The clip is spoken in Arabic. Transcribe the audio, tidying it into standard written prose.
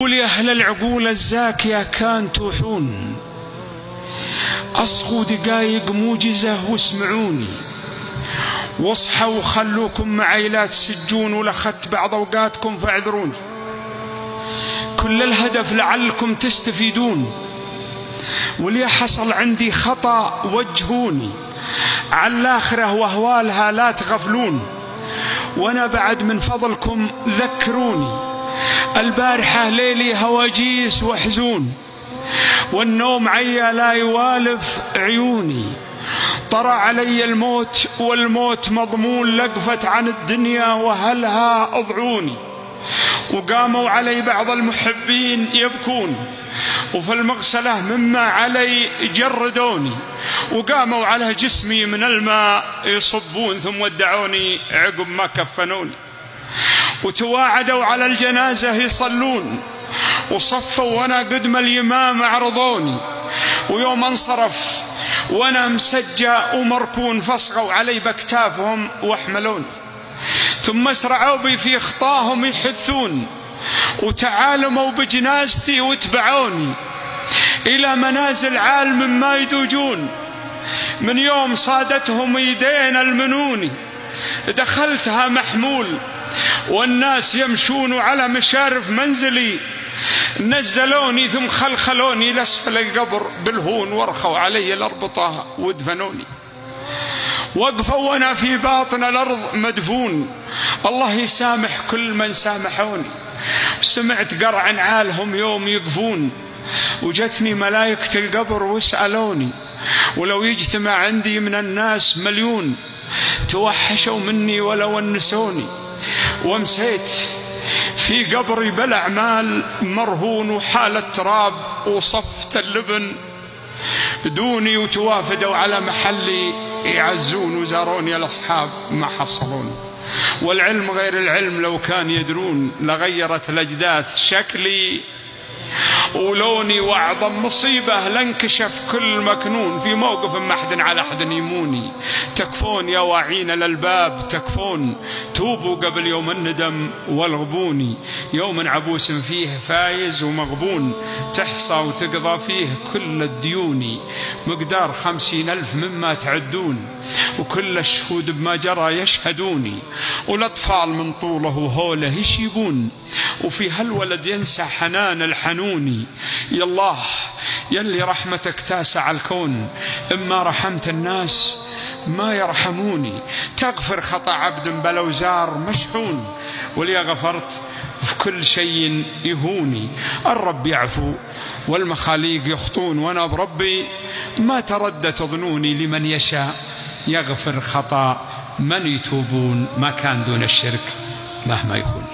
قول يا أهل العقول الزاكية كان توحون، أصغوا دقايق موجزة واسمعوني، واصحوا وخلوكم معي لا تسجون، ولخت بعض أوقاتكم فاعذروني. كل الهدف لعلكم تستفيدون، واللي حصل عندي خطأ وجهوني، على الآخرة وأهوالها لا تغفلون، وأنا بعد من فضلكم ذكروني. البارحة ليلي هواجيس وحزون، والنوم عيا لا يوالف عيوني، طرى علي الموت والموت مضمون، لقفت عن الدنيا وهلها أضعوني. وقاموا علي بعض المحبين يبكون، وفي المغسلة مما علي جردوني، وقاموا على جسمي من الماء يصبون، ثم ودعوني عقب ما كفنوني. وتواعدوا على الجنازة يصلون، وصفوا وانا قدم اليمام عرضوني، ويوم انصرف وانا مسجى ومركون، فصغوا علي باكتافهم واحملوني. ثم اسرعوا بي في خطاهم يحثون، وتعالموا بجنازتي واتبعوني الى منازل عالم ما يدوجون. من يوم صادتهم يدين المنوني، دخلتها محمول والناس يمشون على مشارف منزلي، نزلوني ثم خلخلوني لأسفل القبر بالهون، ورخوا علي الأربطة ودفنوني. وقفوا وانا في باطن الأرض مدفون، الله يسامح كل من سامحوني. سمعت قرع نعالهم يوم يقفون، وجتني ملائكة القبر وسألوني، ولو يجتمع عندي من الناس مليون توحشوا مني ولو ونسوني. ومسيت في قبري بالأعمال مرهون، وحالة تراب وصفت اللبن دوني، وتوافدوا على محلي يعزون، وزاروني الأصحاب ما حصلون. والعلم غير العلم لو كان يدرون، لغيرت الأجداث شكلي ولوني. وأعظم مصيبة لانكشف كل مكنون، في موقف ما أحد على أحد يموني. تكفون يا واعين الألباب تكفون، توبوا قبل يوم الندم والغبوني. يوم عبوس فيه فايز ومغبون، تحصى وتقضى فيه كل الديون. مقدار 50,000 مما تعدون، وكل الشهود بما جرى يشهدوني. والأطفال من طوله وهوله يشيبون، وفي هالولد ينسى حنان الحنوني. يا الله يلي رحمتك تاسع الكون، إما رحمت الناس ما يرحموني. تغفر خطأ عبد بلوزار مشحون، ولي غفرت في كل شيء يهوني. الرب يعفو والمخاليق يخطون، وانا بربي ما تردت ظنوني. لمن يشاء يغفر خطأ من يتوبون، ما كان دون الشرك مهما يكون.